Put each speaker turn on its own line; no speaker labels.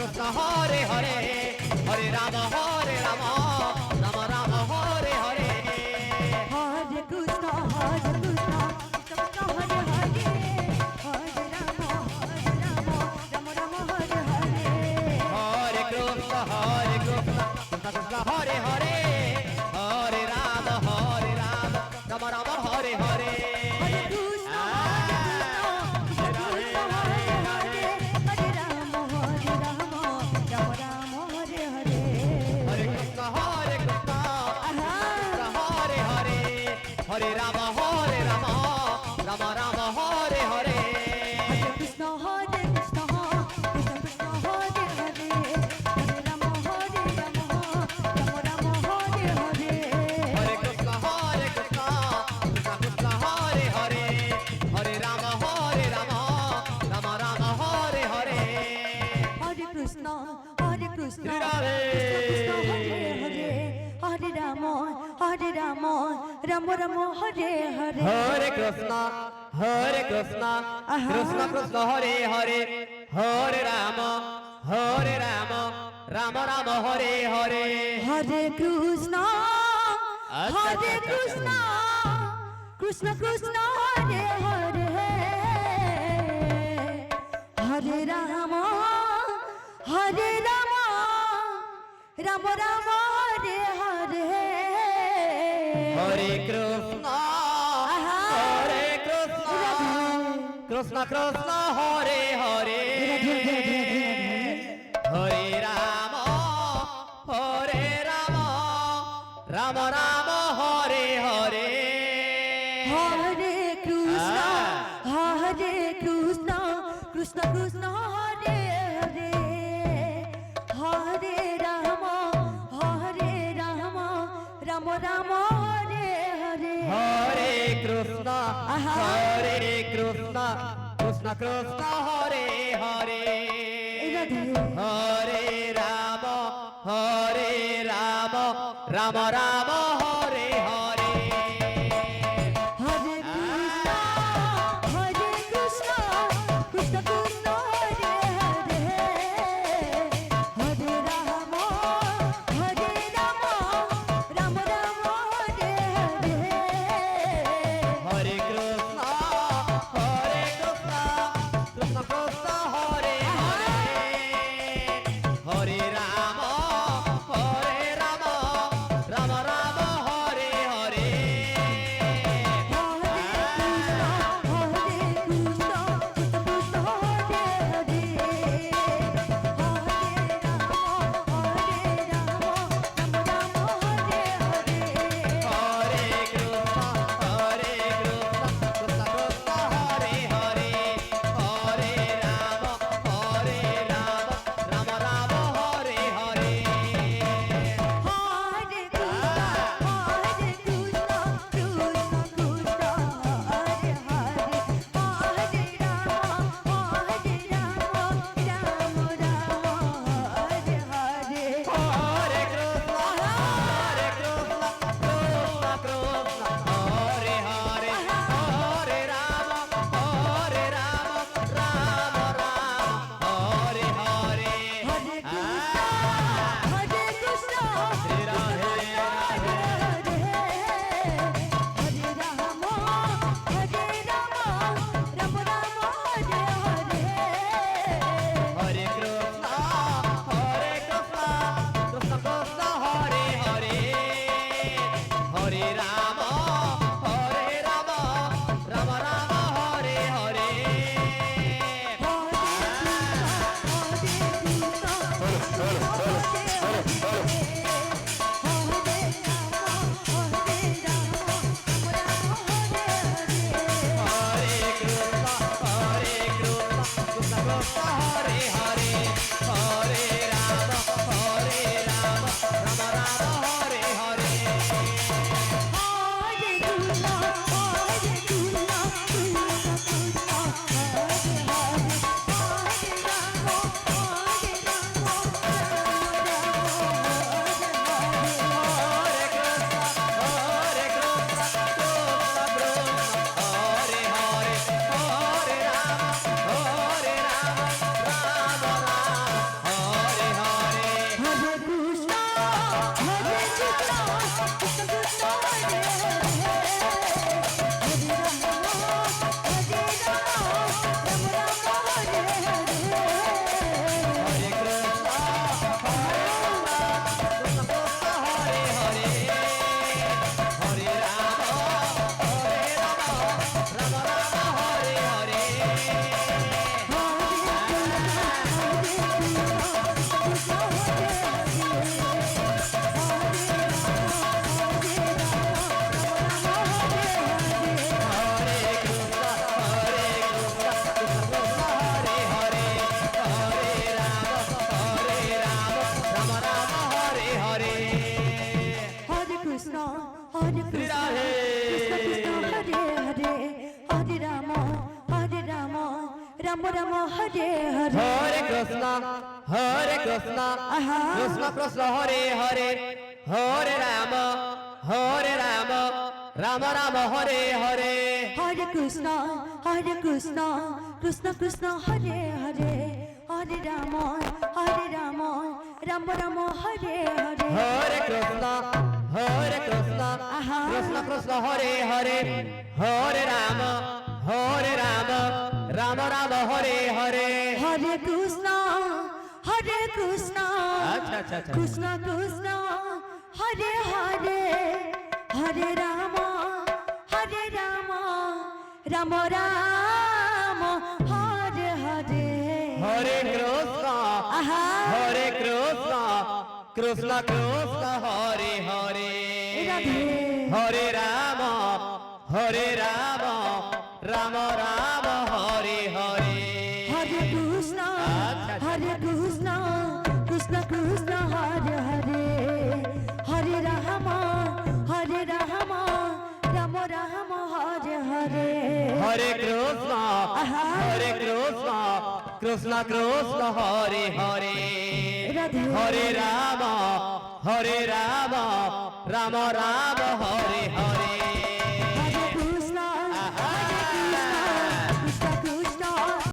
কৃষ্ণ হরে হরে হরে রাম রাম রাম হরে হরে
হরে কৃষ্ণ কৃষ্ণ কৃষ্ণ হরে হরে হরে রাম রাম রাম হরে হরে
হরে কৃষ্ণ কৃষ্ণ কৃষ্ণ হরে হরে হরে রাম রাম রাম হরে হরে
হরে কৃষ্ণ কৃষ্ণ কৃষ্ণ হরে হরে হরে রাম রাম রাম হরে হরে
হরে কৃষ্ণ কৃষ্ণ হরে হরে হরে রাম রাম রাম হরে হরে
হরে কৃষ্ণ কৃষ্ণ কৃষ্ণ হরে হরে হরে রাম রাম হরে হরে
হরে কৃষ্ণ কৃষ্ণ কৃষ্ণ হরে হরে হরে রাম রাম রাম হরে হরে
হরে কৃষ্ণ কৃষ্ণ
রাধে।
কৃষ্ণ হরে হরে হরে রাম রাম রাম হরে হরে
হরে কৃষ্ণ কৃষ্ণ কৃষ্ণ কৃষ্ণ হরে হরে হরে রাম রাম রাম হরে হরে
হরে কৃষ্ণ
আচ্ছা,
কৃষ্ণ কৃষ্ণ কৃষ্ণ হরে হরে হরে রাম রাম রাম হরে হরে
হরে কৃষ্ণ কৃষ্ণ কৃষ্ণ হরে হরে হরে রাম রাম রাম হরে হরে
হরে কৃষ্ণ কৃষ্ণ কৃষ্ণ কৃষ্ণ হরে হরে হরে রাম রাম রাম হরে হরে
হরে কৃষ্ণ কৃষ্ণ কৃষ্ণ কৃষ্ণ হরে হরে হরে রাম রাম রাম হরে হরে
হরে কৃষ্ণ কৃষ্ণ কৃষ্ণ হরে হরে হরে রাম রাম রাম হরে হরে
হরে কৃষ্ণ কৃষ্ণ কৃষ্ণ হরে হরে হরে রাম রাম রাম
হরে হরে
হরে কৃষ্ণ
আহা।
কৃষ্ণ কৃষ্ণ হরে হরে হরে রাম রাম রাম হরে হরে
হরে কৃষ্ণ কৃষ্ণ কৃষ্ণ হরে হরে হরে রাম রাম রাম হরে হরে
হরে কৃষ্ণ
আহা।
কৃষ্ণ কৃষ্ণ হরে হরে হরে রাম রাম রাম হরে হরে
হরে কৃষ্ণ
আচ্ছা আচ্ছা আচ্ছা
কৃষ্ণ কৃষ্ণ হরে হরে হরে রাম রাম রাম হরে হরে
হরে কৃষ্ণ
আহা।
হরে কৃষ্ণ কৃষ্ণ কৃষ্ণ হরে হরে
রাধে।
হরে রাম রাম রাম হরে হরে
হরে কৃষ্ণ
আচ্ছা, আচ্ছা।
কৃষ্ণ কৃষ্ণ হরে হরে হরে রাম রাম রাম হরে হরে
হরে কৃষ্ণ
আহা।
হরে কৃষ্ণ কৃষ্ণ কৃষ্ণ হরে হরে
রাধে।
হরে রাম রাম রাম হরে হরে